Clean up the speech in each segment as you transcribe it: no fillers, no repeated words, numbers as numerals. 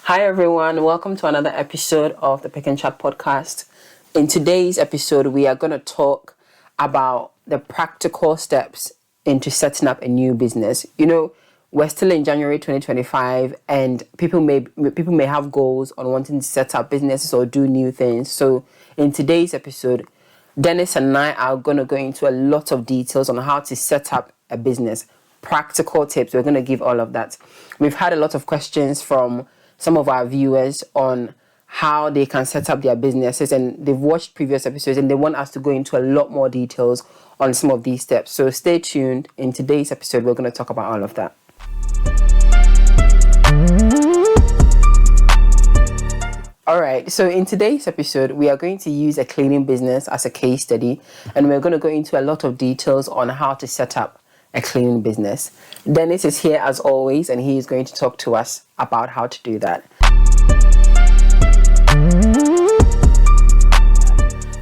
Hi everyone, welcome to another episode of the Pick and Chat podcast. In today's episode, we are going to talk about the practical steps into setting up a new business. You know, we're still in January 2025 and people may have goals on wanting to set up businesses or do new things. So in today's episode, Dennis and I are going to go into a lot of details on how to set up a business. Practical tips, we're going to give all of that. We've had a lot of questions from some of our viewers on how they can set up their businesses, and they've watched previous episodes and they want us to go into a lot more details on some of these steps. So stay tuned. In today's episode, we're going to talk about all of that. All right, so in today's episode, we are going to use a cleaning business as a case study, and we're going to go into a lot of details on how to set up a cleaning business. Dennis is here as always, and he is going to talk to us about how to do that.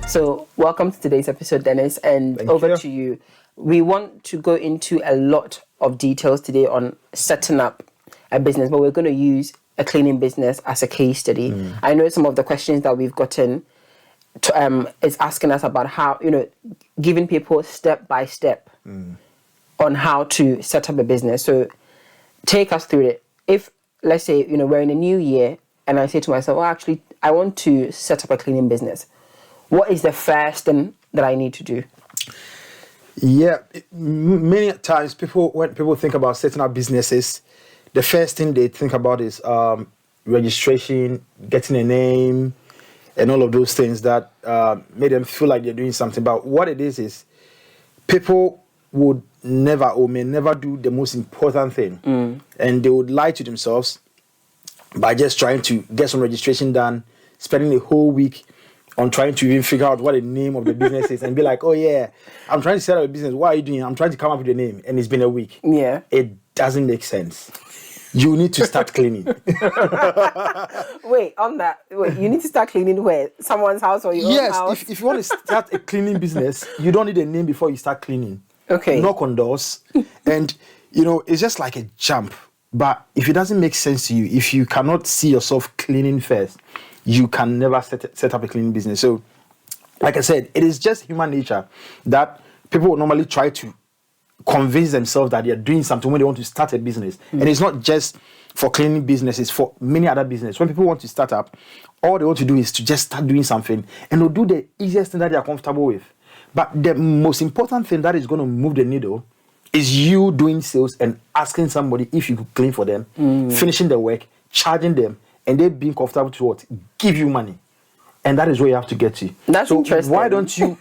So welcome to today's episode, Dennis, and over to you. We want to go into a lot of details today on setting up a business, but we're going to use a cleaning business as a case study. I know some of the questions that we've gotten is asking us about how, giving people step by step on how to set up a business. So take us through it. If, let's say, we're in a new year and I say to myself, well, actually, I want to set up a cleaning business. What is the first thing that I need to do? Yeah, many times when people think about setting up businesses, the first thing they think about is registration, getting a name, and all of those things that make them feel like they're doing something. But what it is people would never or may never do the most important thing. And they would lie to themselves by just trying to get some registration done, spending a whole week on trying to even figure out what the name of the business is and be like, oh yeah, I'm trying to set up a business. What are you doing? I'm trying to come up with a name, and it's been a week. Yeah. It doesn't make sense. You need to start cleaning. Wait, you need to start cleaning where? Someone's house or your own house? Yes, if you want to start a cleaning business, you don't need a name before you start cleaning. Okay. Knock on doors. And, it's just like a jump. But if it doesn't make sense to you, if you cannot see yourself cleaning first, you can never set up a cleaning business. So, like I said, it is just human nature that people will normally try to convince themselves that they're doing something when they want to start a business. And it's not just for cleaning business, it's for many other business. When people want to start up, all they want to do is to just start doing something, and they'll do the easiest thing that they are comfortable with. But the most important thing that is going to move the needle is you doing sales and asking somebody if you could clean for them, finishing the work, charging them, and they being comfortable to what? Give you money. And that is where you have to get to. That's so interesting. Why don't you,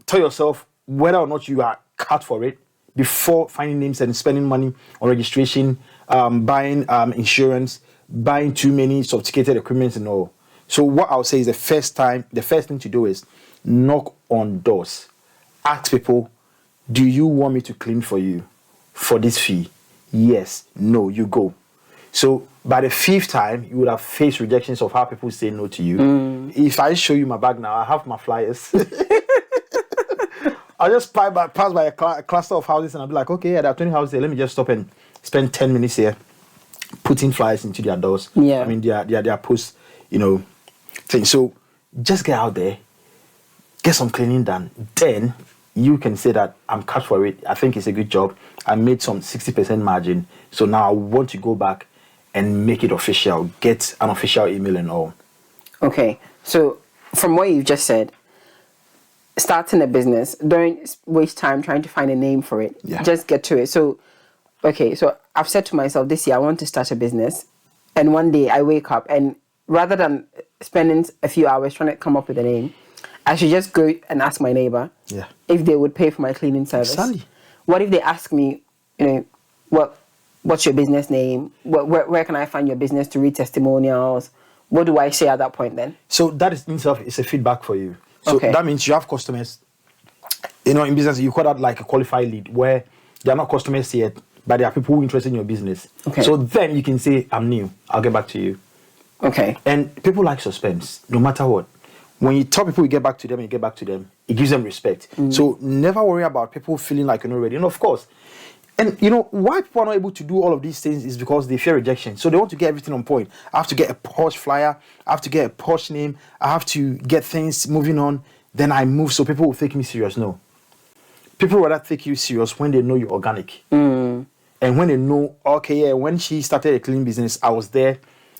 tell yourself whether or not you are cut for it before finding names and spending money on registration, buying insurance, buying too many sophisticated equipment and all. So what I'll say is the first thing to do is knock on doors. Ask people, do you want me to clean for you for this fee? Yes, no, you go. So by the fifth time, you would have faced rejections of how people say no to you. If I show you my bag now, I have my flyers. I'll just pass by a cluster of houses and I'll be like, okay, yeah, there are 20 houses here. Let me just stop and spend 10 minutes here putting flyers into their doors. Yeah. Their post, things. So just get out there, get some cleaning done. Then you can say that I'm cut for it. I think it's a good job. I made some 60% margin. So now I want to go back and make it official, get an official email and all. Okay. So from what you've just said, starting a business, don't waste time trying to find a name for it. Yeah. Just get to it. So I've said to myself this year, I want to start a business. And one day I wake up and rather than spending a few hours trying to come up with a name, I should just go and ask my neighbor if they would pay for my cleaning service. Exactly. What if they ask me, what's your business name? Where can I find your business to read testimonials? What do I say at that point then? So that is in itself is a feedback for you. So that means you have customers. In business, you call that like a qualified lead where they are not customers yet, but there are people who are interested in your business. Okay. So then you can say, I'm new. I'll get back to you. Okay. And people like suspense, no matter what. When you tell people you get back to them, it gives them respect. So never worry about people feeling like you're not ready. And of course, And you know why people are not able to do all of these things is because they fear rejection. So they want to get everything on point. I have to get a posh flyer. I have to get a posh name. I have to get things moving on. Then I move so people will take me serious. No. People rather take you serious when they know you're organic. And when they know, okay, yeah, when she started a cleaning business, I was there.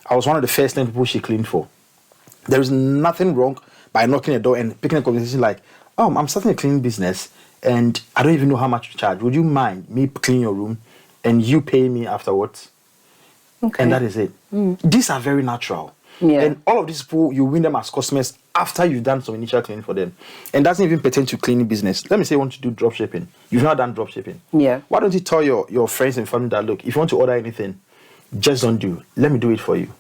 I was one of the first 10 people she cleaned for. There is nothing wrong by knocking a door and picking a conversation like, I'm starting a cleaning business and I don't even know how much to charge. Would you mind me cleaning your room and you pay me afterwards? Okay. And that is it. These are very natural. Yeah. And all of these people, you win them as customers after you've done some initial cleaning for them. And doesn't even pertain to cleaning business. Let me say you want to do drop shipping. You've not done drop shipping. Yeah. Why don't you tell your friends and family that, look, if you want to order anything, just don't do. Let me do it for you.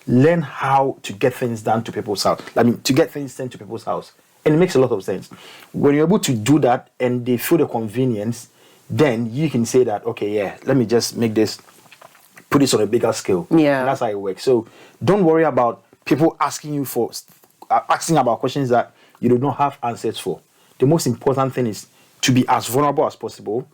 Learn how to get things done to people's house. I mean, to get things sent to people's house. And it makes a lot of sense. When you're able to do that and they feel the convenience, then you can say that, okay, yeah, let me just make this, put this on a bigger scale. Yeah. And that's how it works. So don't worry about people asking you for, asking about questions that you do not have answers for. The most important thing is to be as vulnerable as possible,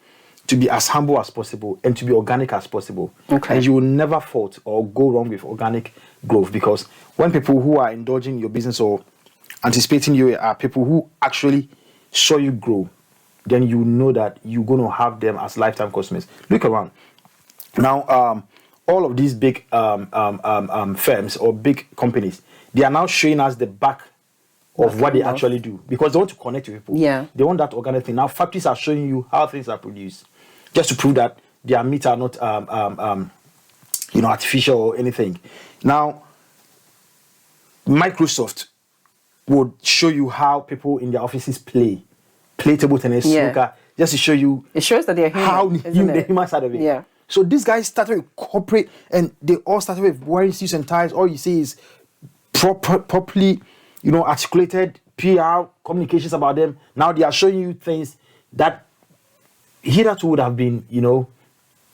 to be as humble as possible, and to be organic as possible. Okay. And you will never fault or go wrong with organic growth, because when people who are indulging your business or anticipating you are people who actually saw you grow, then you know that you're going to have them as lifetime customers. Look around. Now, all of these big firms or big companies, they are now showing us the back of what they actually do, because they want to connect with people. Yeah. They want that organic thing. Now, factories are showing you how things are produced, just to prove that their meat are not artificial or anything. Now, Microsoft would show you how people in their offices play table tennis, snooker, just to show you. It shows that they're human, the human side of it. Yeah. So these guys started with corporate, and they all started with wearing suits and ties. All you see is properly, articulated PR communications about them. Now they are showing you things that hitherto would have been,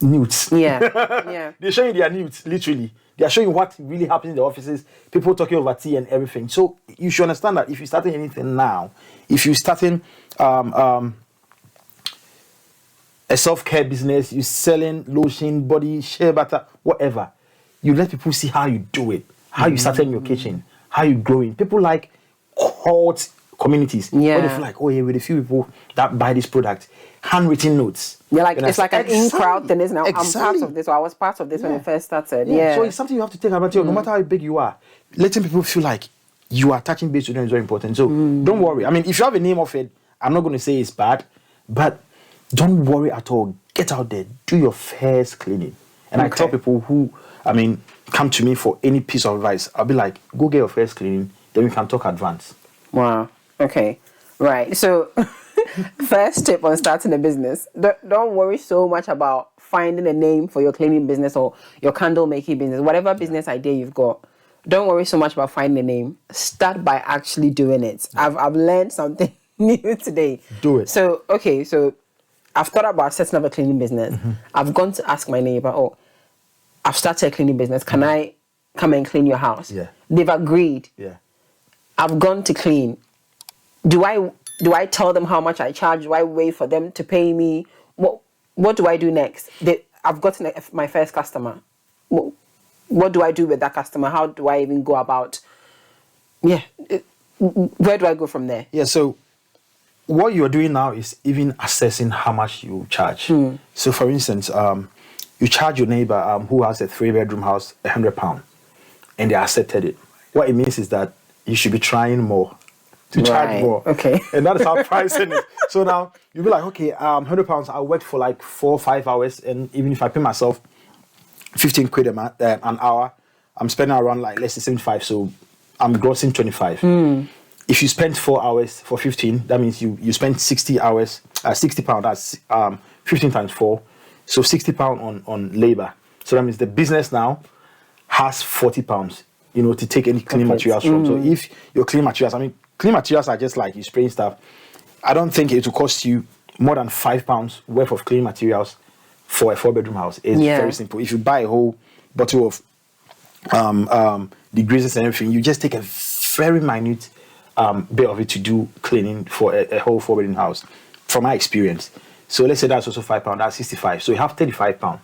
nudes. Yeah. Yeah. They're showing you their nudes, literally. They are showing what really happens in the offices, people talking over tea and everything. So you should understand that if you're starting anything now, if you're starting a self-care business, you're selling lotion, body, shea butter, whatever, you let people see how you do it, how you started in your kitchen, how you growing. People like cult communities. Yeah. Where they feel like, oh yeah, with a few people that buy this product, handwritten notes. Yeah, like it's like an in-crowd thing, isn't it? Exactly. I'm part of this, or I was part of this when it first started. Yeah. So it's something you have to take advantage of, no matter how big you are. Letting people feel like you are touching base with them is very important. So don't worry. I mean, if you have a name of it, I'm not going to say it's bad, but don't worry at all. Get out there, do your first cleaning. And I tell people who, come to me for any piece of advice, I'll be like, go get your first cleaning, then we can talk advance. Wow. Okay. Right. So, first tip on starting a business: don't worry so much about finding a name for your cleaning business or your candle making business, whatever business idea you've got. Don't worry so much about finding a name. Start by actually doing it. I've learned something new today. Do it. So I've thought about setting up a cleaning business. I've gone to ask my neighbor, I've started a cleaning business. Can I come and clean your house? Yeah. They've agreed. Yeah. I've gone to clean. Do I tell them how much I charge? Do I wait for them to pay me? What do I do next? I've gotten my first customer. What do I do with that customer? How do I even go about? Yeah. Where do I go from there? Yeah, so what you're doing now is even assessing how much you charge. So for instance, you charge your neighbor who has a 3-bedroom house £100 and they accepted it. What it means is that you should be trying more to charge more. Okay. And that is how pricing is. So now you'll be like, okay, £100, I worked for like 4 or 5 hours, and even if I pay myself 15 quid an hour, I'm spending around like, let's say 75, so I'm grossing 25. If you spend 4 hours for 15, that means you spend 60 hours, £60, that's 15 times 4, so £60 on labor. So that means the business now has £40, to take any cleaning materials from. So if your cleaning materials are just like you spraying stuff, I don't think it will cost you more than £5 worth of cleaning materials for a 4-bedroom house. It's very simple. If you buy a whole bottle of degreasers and everything, you just take a very minute bit of it to do cleaning for a whole 4-bedroom house, from my experience. So let's say that's also £5. That's 65. So you have £35.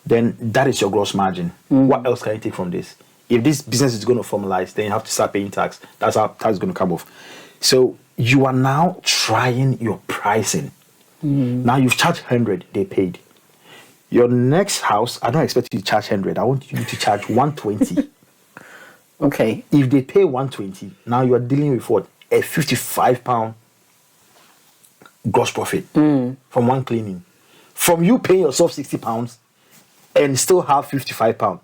Then that is your gross margin. What else can you take from this? If this business is going to formalize, then you have to start paying tax. That's how tax is going to come off. So you are now trying your pricing. Now you've charged 100, they paid. Your next house, I don't expect you to charge 100. I want you to charge 120. Okay. If they pay 120, now you are dealing with what? A £55 gross profit from one cleaning. From you paying yourself £60 and still have £55.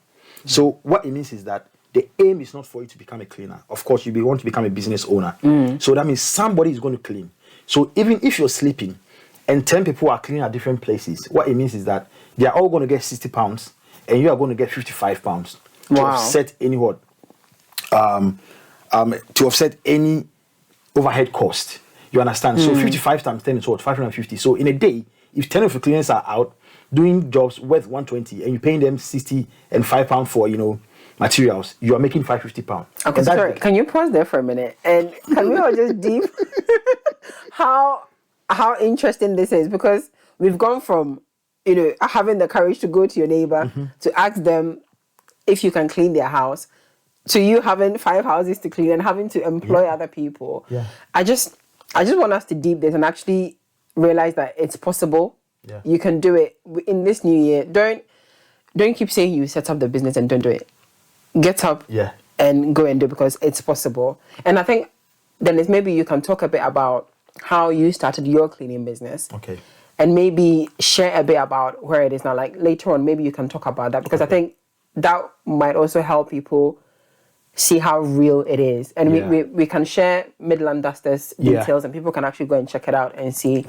So what it means is that the aim is not for you to become a cleaner. Of course, you want to become a business owner. So that means somebody is going to clean. So even if you're sleeping and 10 people are cleaning at different places, what it means is that they are all going to get £60 and you are going to get £55 to offset any what? To offset any overhead cost. You understand? So 55 times 10 is what? 550. So in a day, if 10 of your cleaners are out doing jobs worth 120 and you're paying them 60 and £5 for, materials, you are making £550. Okay, sorry. Can you pause there for a minute? And can we all just deep how interesting this is? Because we've gone from, having the courage to go to your neighbor to ask them if you can clean their house, to you having 5 houses to clean and having to employ other people. Yeah. I just want us to deep this and actually realize that it's possible. Yeah. You can do it in this new year. Don't keep saying you set up the business and don't do it. Get up and go and do it because it's possible. And I think then maybe you can talk a bit about how you started your cleaning business. Okay. And maybe share a bit about where it is now. Like later on, maybe you can talk about that because I think that might also help people see how real it is. And we can share Midland Dusters details and people can actually go and check it out and see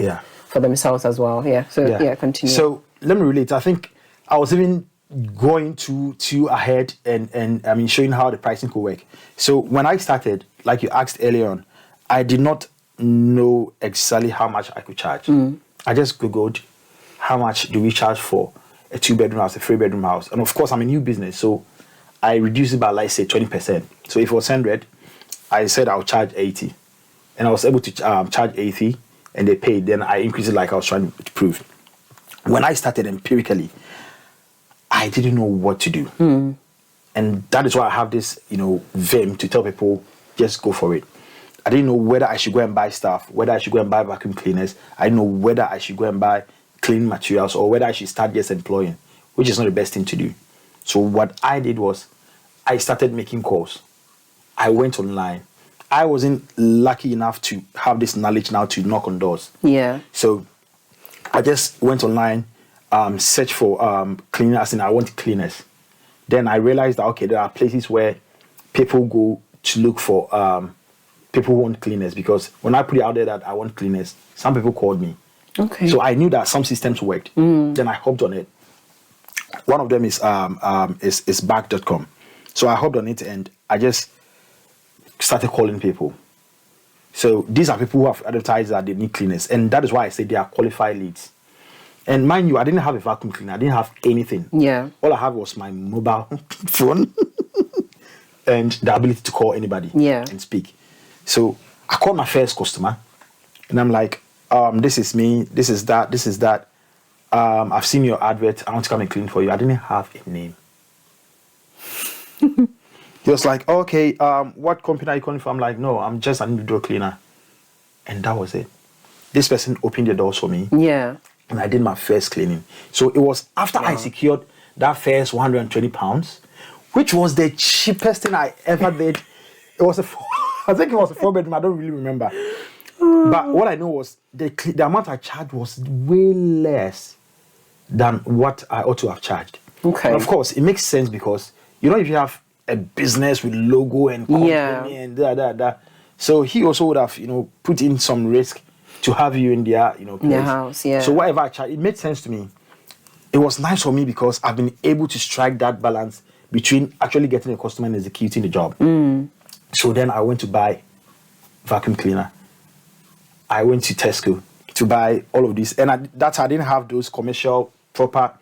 for themselves as well. Yeah. So continue. So let me relate. I think I was even going to ahead and I mean showing how the pricing could work. So when I started, like you asked earlier on, I did not know exactly how much I could charge. I just Googled how much do we charge for a 2-bedroom house, a 3-bedroom house. And of course I'm a new business, so I reduced it by like say 20%. So if it was 100, I said I'll charge 80. And I was able to charge 80 and they paid. Then I increased it like I was trying to prove. When I started empirically, I didn't know what to do. And that is why I have this, vim to tell people, just go for it. I didn't know whether I should go and buy stuff, whether I should go and buy vacuum cleaners. I didn't know whether I should go and buy cleaning materials or whether I should start just employing, which is not the best thing to do. So what I did was I started making calls. I went online. I wasn't lucky enough to have this knowledge now to knock on doors. Yeah. So I just went online, searched for cleaners, and I want cleaners. Then I realized that, okay, there are places where people go to look for people who want cleaners, because when I put it out there that I want cleaners, some people called me. Okay. So I knew that some systems worked. Then I hopped on it. One of them is back.com. So I hopped on it and I just started calling people. So these are people who have advertised that they need cleaners, and that is why I say they are qualified leads. And mind you, I didn't have a vacuum cleaner. I didn't have anything. Yeah. All I had was my mobile phone and the ability to call anybody and speak. So I called my first customer and I'm like, this is me, this is that. I've seen your advert. I want to come and clean for you. I didn't have a name. He was like, okay, what company are you calling from? I'm like, no, I'm just an individual cleaner. And that was it. This person opened the doors for me. Yeah. And I did my first cleaning. So it was after I secured that first £120, which was the cheapest thing I ever did. It was I think it was a 4-bedroom. I don't really remember. But what I know was the amount I charged was way less than what I ought to have charged. Okay. And of course, it makes sense because, if you have a business with logo and company and da. So he also would have, put in some risk to have you in their, place. In their house, yeah. So whatever I charged, it made sense to me. It was nice for me because I've been able to strike that balance between actually getting a customer and executing the job. So then I went to buy vacuum cleaner. I went to Tesco to buy all of this. And I didn't have those commercial, proper,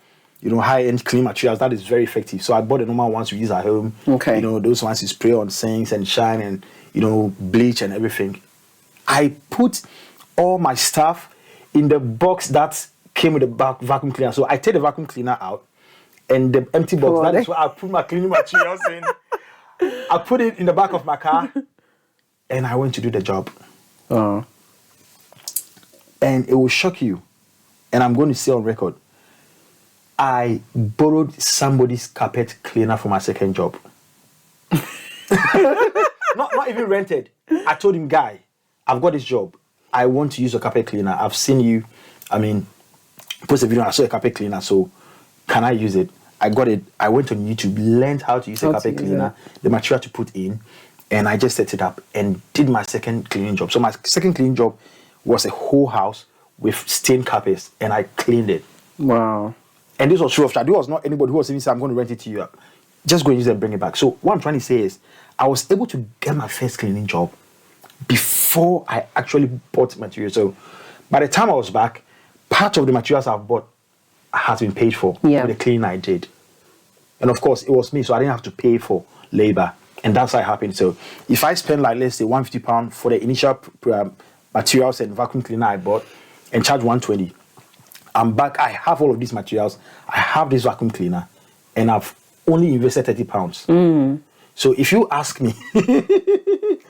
high-end clean materials. That is very effective. So I bought the normal ones we use at home. Okay. Those ones you spray on sinks and shine and, bleach and everything. I put all my stuff in the box that came with the vacuum cleaner. So I take the vacuum cleaner out, and the empty box, that is where I put my cleaning materials in. I put it in the back of my car, and I went to do the job. Oh. And it will shock you. And I'm going to say on record, I borrowed somebody's carpet cleaner for my second job. not even rented. I told him, guy, I've got this job. I want to use a carpet cleaner. I've seen you, post a video, I saw a carpet cleaner, so can I use it? I got it. I went on YouTube, learned how to use a carpet cleaner, the material to put in, and I just set it up and did my second cleaning job. So my second cleaning job was a whole house with stained carpets, and I cleaned it. Wow. And this was true of charge. There was not anybody who was even saying, I'm going to rent it to you. Just go and use it and bring it back. So what I'm trying to say is, I was able to get my first cleaning job before I actually bought material. So by the time I was back, part of the materials I've bought has been paid for with the cleaning I did. And of course, it was me, so I didn't have to pay for labor. And that's how it happened. So if I spend, like, let's say £150 for the initial materials and vacuum cleaner I bought and charge 120, I'm back. I have all of these materials. I have this vacuum cleaner, and I've only invested £30. So if you ask me,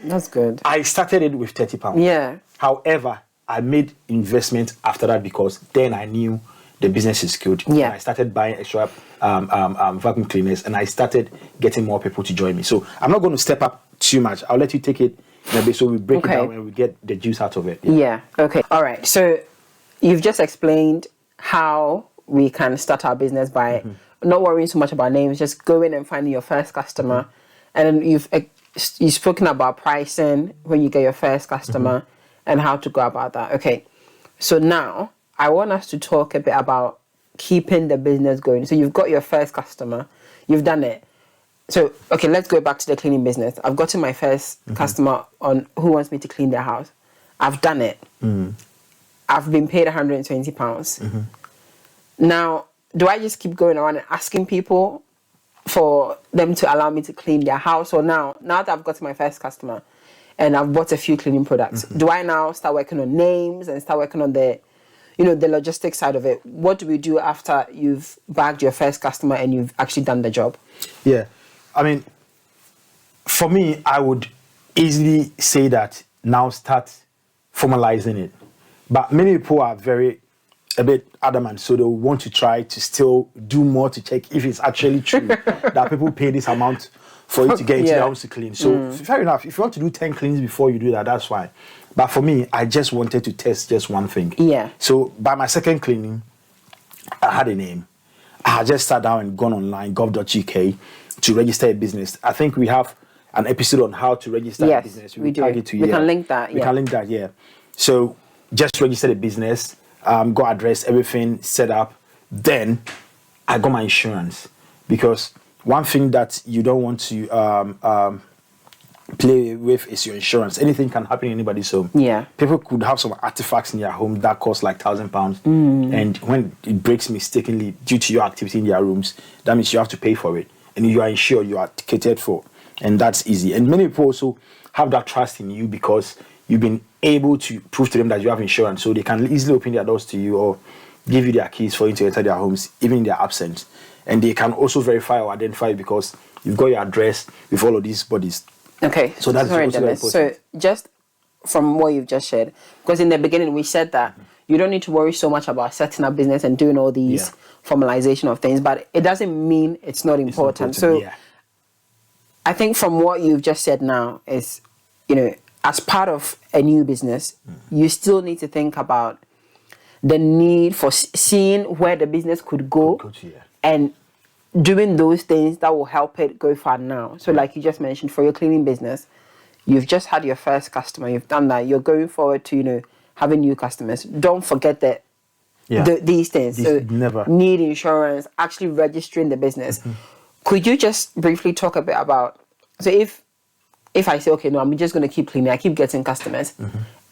that's good. I started it with £30. Yeah. However, I made investment after that because then I knew the business is good. Yeah. And I started buying extra vacuum cleaners, and I started getting more people to join me. So I'm not going to step up too much. I'll let you take it in a bit so we break it down and we get the juice out of it. Yeah. Okay. All right. So you've just explained how we can start our business by not worrying so much about names, just going and finding your first customer. And then you've spoken about pricing when you get your first customer and how to go about that. Okay. So now I want us to talk a bit about keeping the business going. So you've got your first customer, you've done it. So, okay, let's go back to the cleaning business. I've gotten my first customer on who wants me to clean their house. I've done it. I've been paid £120. Now, do I just keep going around and asking people for them to allow me to clean their house? Or now that I've got my first customer and I've bought a few cleaning products, do I now start working on names and start working on the logistics side of it? What do we do after you've bagged your first customer and you've actually done the job? Yeah. I mean, for me, I would easily say that now start formalizing it. But many people are a bit adamant, so they want to try to still do more to check if it's actually true that people pay this amount for you to get into their house to clean. So fair enough. If you want to do 10 cleans before you do that, that's fine. But for me, I just wanted to test just one thing. Yeah. So by my second cleaning, I had a name. I had just sat down and gone online, gov.uk, to register a business. I think we have an episode on how to register a business. We do. Tag it to, we can link that. We can link that, yeah. So just registered a business, got address, everything set up. Then I got my insurance, because one thing that you don't want to play with is your insurance. Anything can happen in anybody's home. Yeah. People could have some artifacts in their home that cost like £1,000. And when it breaks mistakenly due to your activity in their rooms, that means you have to pay for it. And you are insured, you are catered for. And that's easy. And many people also have that trust in you because you've been able to prove to them that you have insurance. So they can easily open their doors to you or give you their keys for you to enter their homes, even in their absence. And they can also verify or identify because you've got your address with all of these bodies. Okay. So that's also very important. So just from what you've just shared, because in the beginning we said that you don't need to worry so much about setting up business and doing all these formalization of things, but it doesn't mean it's not important. So I think from what you've just said now is, as part of a new business, you still need to think about the need for seeing where the business could go and doing those things that will help it go far now. So like you just mentioned, for your cleaning business, you've just had your first customer, you've done that, you're going forward to, having new customers. Don't forget that these things. So never need insurance, actually registering the business. Could you just briefly talk a bit about, so if I say, okay, no, I'm just going to keep cleaning, I keep getting customers,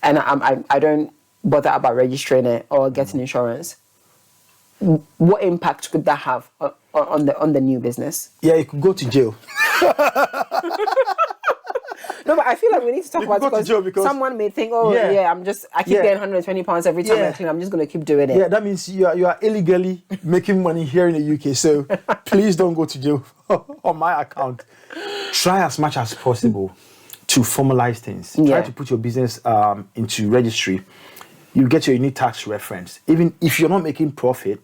and I don't bother about registering it or getting insurance, what impact could that have on the new business? Yeah, you could go to jail. No, but I feel like we need to talk You about could go to it jail because because- someone may think, oh Yeah. yeah, I keep Yeah. getting £120 every time Yeah. I clean. I'm just going to keep doing it. Yeah, that means you are illegally making money here in the UK. So please don't go to jail on my account. Try as much as possible to formalize things. Try Yeah. to put your business into registry. You get your unique tax reference. Even if you're not making profit,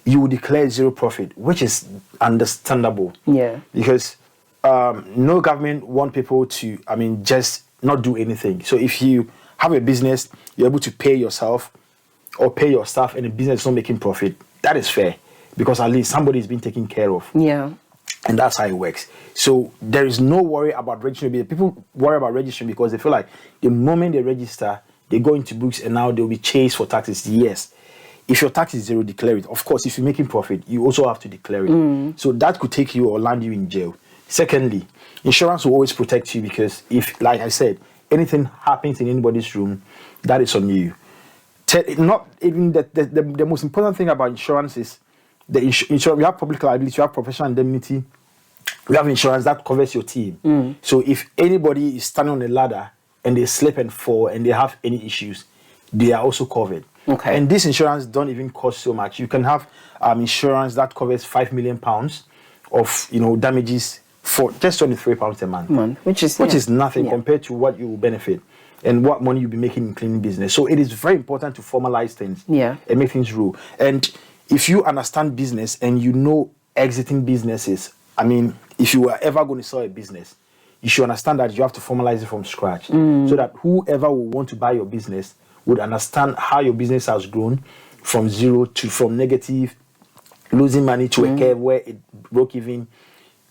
you will declare zero profit, which is understandable. Yeah. Because no government want people to, just not do anything. So if you have a business, you're able to pay yourself or pay your staff, and the business is not making profit, that is fair, because at least somebody is being taken care of. Yeah. And that's how it works. So there is no worry about registering. People worry about registering because they feel like the moment they register, they go into books and now they'll be chased for taxes. Yes. If your tax is zero, declare it. Of course, if you're making profit, you also have to declare it. So that could take you or land you in jail. Secondly, insurance will always protect you because if, like I said, anything happens in anybody's room, that is on you. Not even the most important thing about insurance is the insurance. You have public liability, you have professional indemnity, you have insurance that covers your team. So if anybody is standing on a ladder and they slip and fall and they have any issues, they are also covered. Okay. And this insurance don't even cost so much. You can have insurance that covers £5 million of damages for just £23 a month, which is nothing compared to what you will benefit and what money you'll be making in cleaning business. So it is very important to formalize things and make things rule. And if you understand business and you know exiting businesses, if you are ever going to sell a business, you should understand that you have to formalize it from scratch so that whoever will want to buy your business would understand how your business has grown from zero to from negative, losing money to a curve where it broke even,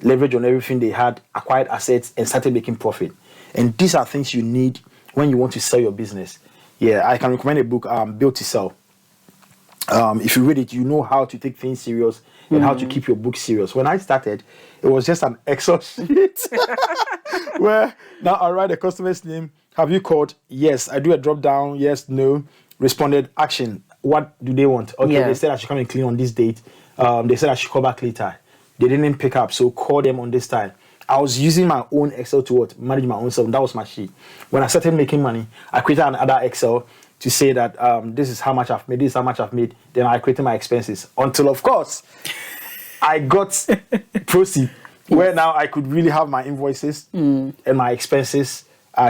leverage on everything they had, acquired assets, and started making profit. And these are things you need when you want to sell your business. Yeah, I can recommend a book, Built to Sell. If you read it, you know how to take things serious and how to keep your book serious. When I started, it was just an Excel sheet where now I write the customer's name. Have you called? Yes. I do a drop down. Yes, no. Responded, action. What do they want? Okay, they said I should come and clean on this date. They said I should call back later. They didn't pick up, so call them on this time. I was using my own Excel to manage my own self. That was my sheet. When I started making money, I created another Excel to say that this is how much I've made, this is how much I've made. Then I created my expenses. Until, of course, I got Proceed, where now I could really have my invoices and my expenses,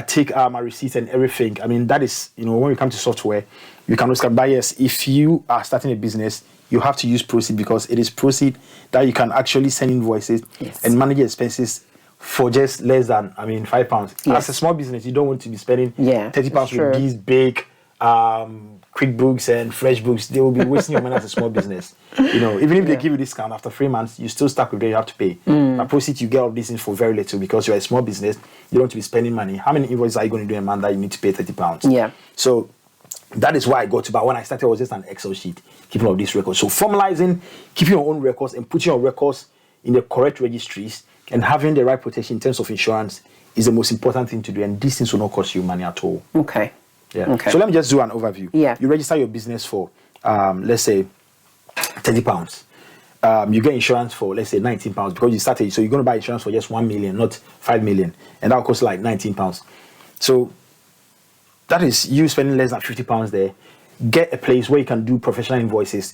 take my receipts and everything. That is, when we come to software, you can also, but yes, if you are starting a business, you have to use Proceed because it is Proceed that you can actually send invoices and manage expenses for just less than, £5. As a small business, you don't want to be spending £30 with these big QuickBooks and FreshBooks. They will be wasting your money as a small business. Even if they give you discount after 3 months, you still stuck with them. You have to pay. But Proceed, you get all these things for very little because you're a small business. You don't want to be spending money. How many invoices are you going to do a month that you need to pay £30? Yeah. So that is why I got to. But when I started, it was just an Excel sheet keeping all these records. So formalizing, keeping your own records and putting your records in the correct registries and having the right protection in terms of insurance is the most important thing to do. And these things will not cost you money at all. Okay. Yeah. Okay. So let me just do an overview. Yeah. You register your business for, let's say, £30. You get insurance for, let's say, £19 because you started. So you're going to buy insurance for just 1 million, not 5 million. And that will cost like £19. So that is you spending less than £50 there. Get a place where you can do professional invoices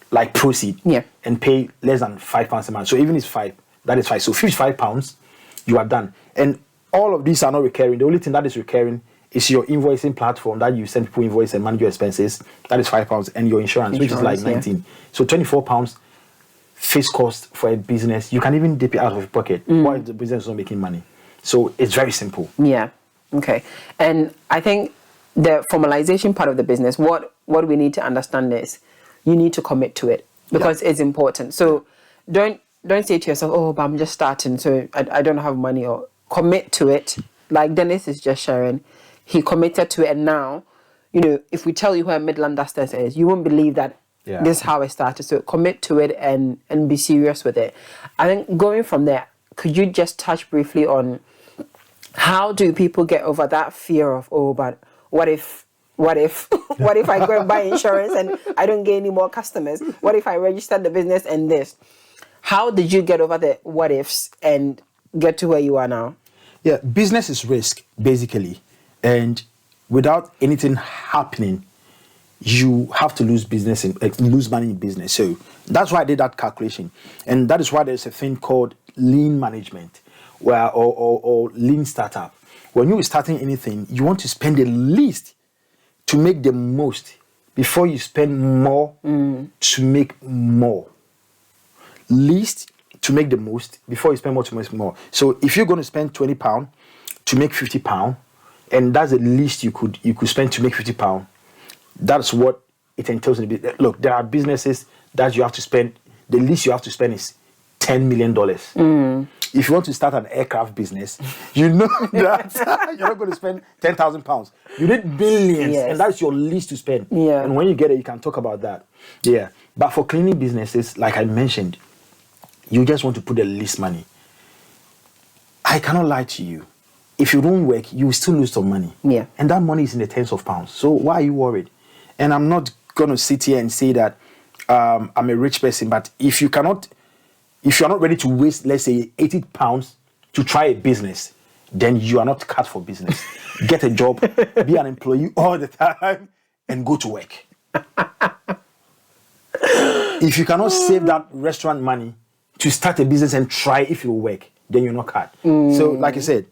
like Proceed and pay less than £5 a month. So even if it's 5, that is 5. So £55, you are done. And all of these are not recurring. The only thing that is recurring is your invoicing platform that you send people invoice and manage your expenses. That is £5, and your insurance which is like 19. So £24 fixed cost for a business. You can even dip it out of your pocket while the business is not making money. So it's very simple. Yeah. Okay. And I think the formalization part of the business, what we need to understand is you need to commit to it because it's important. So don't say to yourself, oh, but I'm just starting, so I don't have money. Or commit to it. Like Dennis is just sharing. He committed to it, and now, if we tell you where Midland Dusters is, you won't believe that this is how it started. So commit to it and be serious with it. I think going from there, could you just touch briefly on how do people get over that fear of, oh, but what if what if I go and buy insurance and I don't get any more customers? What if I register the business and this? How did you get over the what ifs and get to where you are now? Yeah, business is risk, basically. And without anything happening, you have to lose lose money in business. So that's why I did that calculation. And that is why there's a thing called lean management or lean startup. When you're starting anything, you want to spend the least to make the most before you spend more to make more. Least to make the most before you spend more to make more. So if you're going to spend £20 to make £50, and that's the least you could spend to make £50, that's what it entails in business. Look, there are businesses that you have to spend, the least you have to spend is $10 million. If you want to start an aircraft business, you know that you're not going to spend £10,000. You need billions, and that's your least to spend. Yeah. And when you get it, you can talk about that. Yeah. But for cleaning businesses, like I mentioned, you just want to put the least money. I cannot lie to you. If you don't work, you will still lose some money. Yeah. And that money is in the tens of pounds. So why are you worried? And I'm not going to sit here and say that I'm a rich person, but if you're not ready to waste, let's say, £80 to try a business, then you are not cut for business. Get a job, be an employee all the time, and go to work. If you cannot save that restaurant money to start a business and try if it will work, then you're not cut. So, like I said,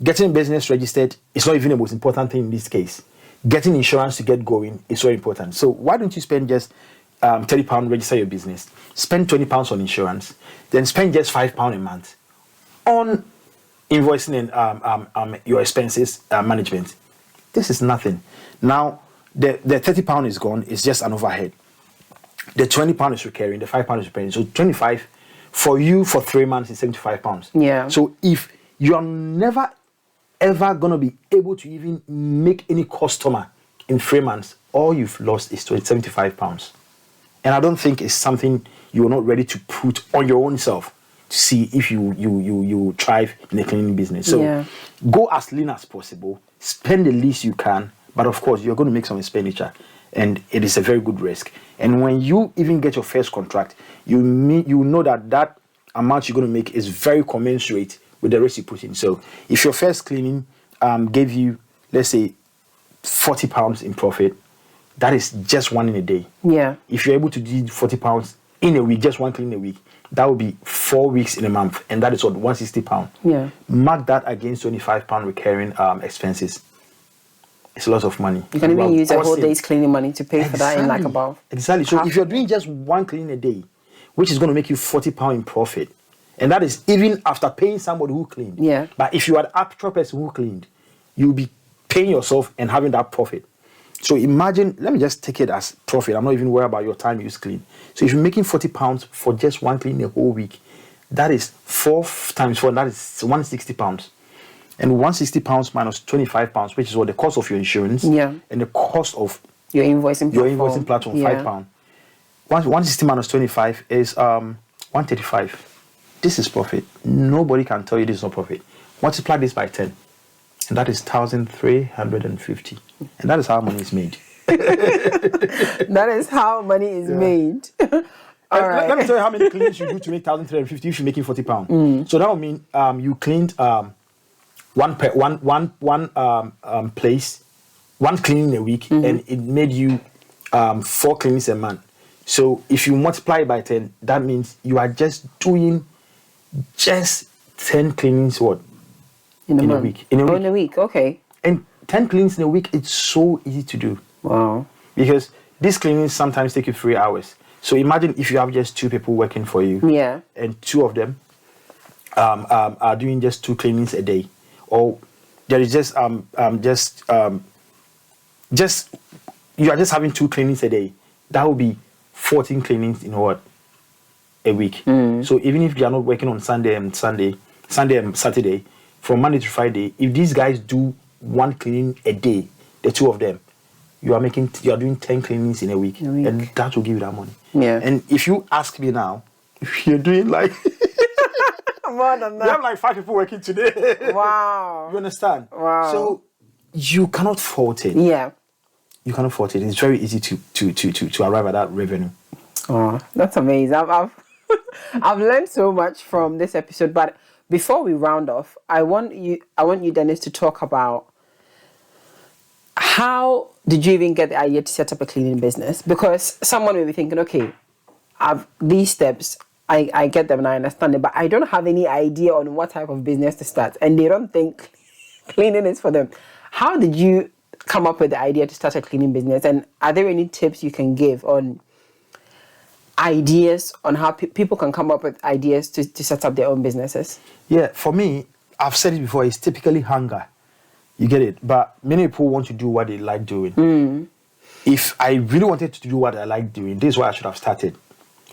getting business registered is not even the most important thing in this case. Getting insurance to get going is very important. So why don't you spend just £30, register your business, spend £20 on insurance, then spend just £5 a month on invoicing and your expenses management. This is nothing. Now, the £30 is gone. It's just an overhead. The £20 is recurring. The £5 is recurring. So 25 for you for 3 months is £75. Yeah. So if you're never ever gonna be able to even make any customer in 3 months, all you've lost is £75. And I don't think it's something you're not ready to put on your own self to see if you thrive in the cleaning business. So go as lean as possible, spend the least you can, but of course you're going to make some expenditure, and it is a very good risk. And when you even get your first contract, you know that amount you're going to make is very commensurate with the risk you put in. So if your first cleaning gave you, let's say, £40 in profit, that is just one in a day. Yeah. If you're able to do £40 in a week, just one clean a week, that would be 4 weeks in a month, and that is what, £160. Yeah. Mark that against £25 recurring expenses. It's a lot of money. You can even use a whole day's cleaning money to pay for that in like about. Exactly. So if you're doing just one clean a day, which is going to make you £40 in profit, and that is even after paying somebody who cleaned. Yeah. But if you are the actual person who cleaned, you'll be paying yourself and having that profit. So imagine, let me just take it as profit. I'm not even worried about your time you clean. So if you're making £40 for just one clean a whole week, that is 4 times 4, that is £160. And £160 minus £25, which is what the cost of your insurance, and the cost of your invoicing platform, £5. 160 minus 25 is 135. This is profit. Nobody can tell you this is not profit. Multiply this by 10, and that is 1,350. And that is how money is made. That is how money is made. All right. Let me tell you how many cleans you do to make 1,350 if you're making £40. So that would mean you cleaned one place, one cleaning a week, and it made you 4 cleanings a month. So if you multiply by 10, that means you are just doing just 10 cleanings in a week. In a week, okay. And 10 cleanings in a week, it's so easy to do. Wow. Because these cleanings sometimes take you 3 hours. So imagine if you have just 2 people working for you. Yeah. And 2 of them are doing just 2 cleanings a day. Or there is just you are just having 2 cleanings a day. That would be 14 cleanings in a week. So even if you are not working on Sunday and Saturday, from Monday to Friday, if these guys do 1 cleaning a day, the 2 of them, you are doing 10 cleanings in a week, and that will give you that money. Yeah. And if you ask me now, if you're doing like more than that, we have like 5 people working today. Wow. You understand? Wow. So you cannot fault it. Yeah. You cannot fault it. It's very easy to arrive at that revenue. Oh, that's amazing. I've learned so much from this episode. But before we round off, I want you, Dennis, to talk about how did you even get the idea to set up a cleaning business? Because someone may be thinking, okay, I've these steps, I get them and I understand it, but I don't have any idea on what type of business to start, and they don't think cleaning is for them. How did you come up with the idea to start a cleaning business, and are there any tips you can give on ideas on how people can come up with ideas to set up their own businesses? Yeah, for me, I've said it before, it's typically hunger. You get it? But many people want to do what they like doing. If I really wanted to do what I like doing, this is why I should have started.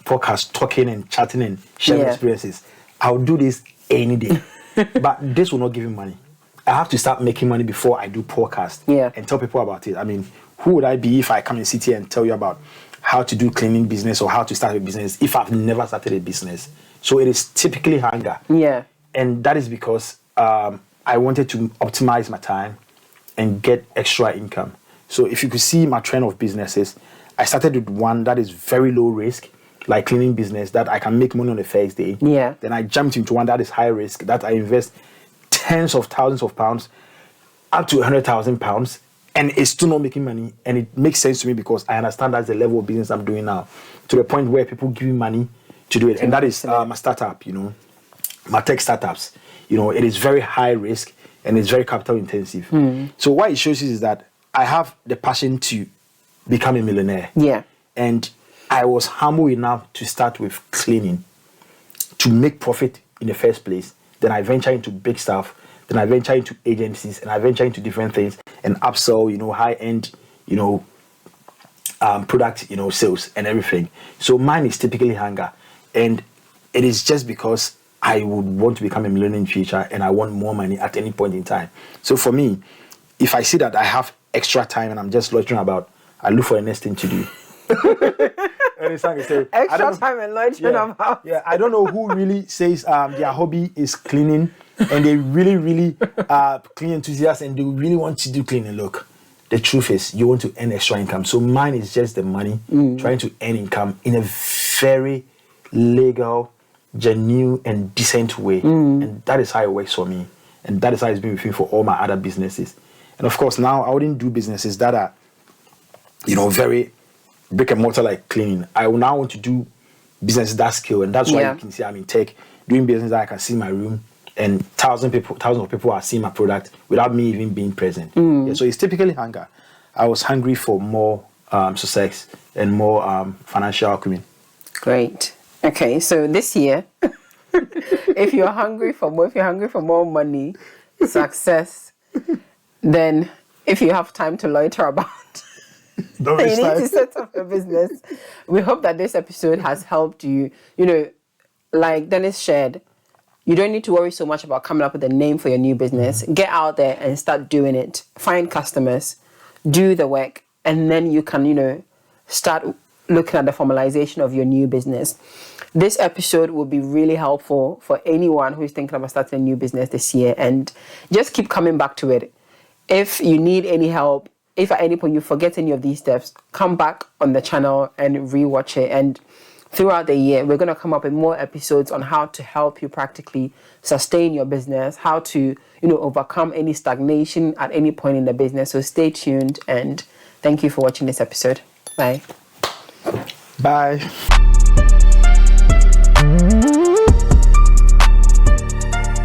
Podcast, talking and chatting and sharing experiences. I'll do this any day. But this will not give me money. I have to start making money before I do podcast and tell people about it. I mean, who would I be if I come and sit here and tell you about how to do cleaning business or how to start a business if I've never started a business? So it is typically hunger. Yeah. And that is because I wanted to optimize my time and get extra income. So if you could see my trend of businesses, I started with one that is very low risk, like cleaning business, that I can make money on the first day. Yeah. Then I jumped into one that is high risk, that I invest tens of thousands of pounds, up to £100,000, and it's still not making money. And it makes sense to me because I understand that's the level of business I'm doing now, to the point where people give me money to do it. And that is my startup, my tech startups. It is very high risk and it's very capital intensive. So what it shows you is that I have the passion to become a millionaire. Yeah. And I was humble enough to start with cleaning to make profit in the first place. Then I venture into big stuff. Then I venture into agencies and I venture into different things and upsell, high-end, product, sales and everything. So mine is typically hunger. And it is just because I would want to become a millionaire in the future and I want more money at any point in time. So for me, if I see that I have extra time and I'm just loitering about, I look for the next thing to do. Anytime you say extra time and loitering about. Yeah, I don't know who really says their hobby is cleaning and they really clean enthusiasts and they really want to do cleaning. Look, the truth is you want to earn extra income. So mine is just the money, trying to earn income in a very legal, genuine and decent way. And that is how it works for me. And that is how it's been with me for all my other businesses. And of course, now I wouldn't do businesses that are, very brick and mortar like cleaning. I will now want to do businesses that scale. And that's why you can see I'm in tech, doing business that I can see in my room and thousands of people are seeing my product without me even being present. Yeah, so it's typically hunger. I was hungry for more success and more financial acumen. Great. Okay, so this year, if you're hungry for more money, success, then if you have time to loiter about, you need to set up a business. We hope that this episode has helped you. Like Dennis shared, you don't need to worry so much about coming up with a name for your new business. Get out there and start doing it. Find customers, do the work, and then you can, start looking at the formalization of your new business. This episode will be really helpful for anyone who's thinking about starting a new business this year, and just keep coming back to it. If you need any help, if at any point you forget any of these steps, come back on the channel and rewatch it. And throughout the year, we're going to come up with more episodes on how to help you practically sustain your business, how to, overcome any stagnation at any point in the business. So stay tuned and thank you for watching this episode. Bye. Bye.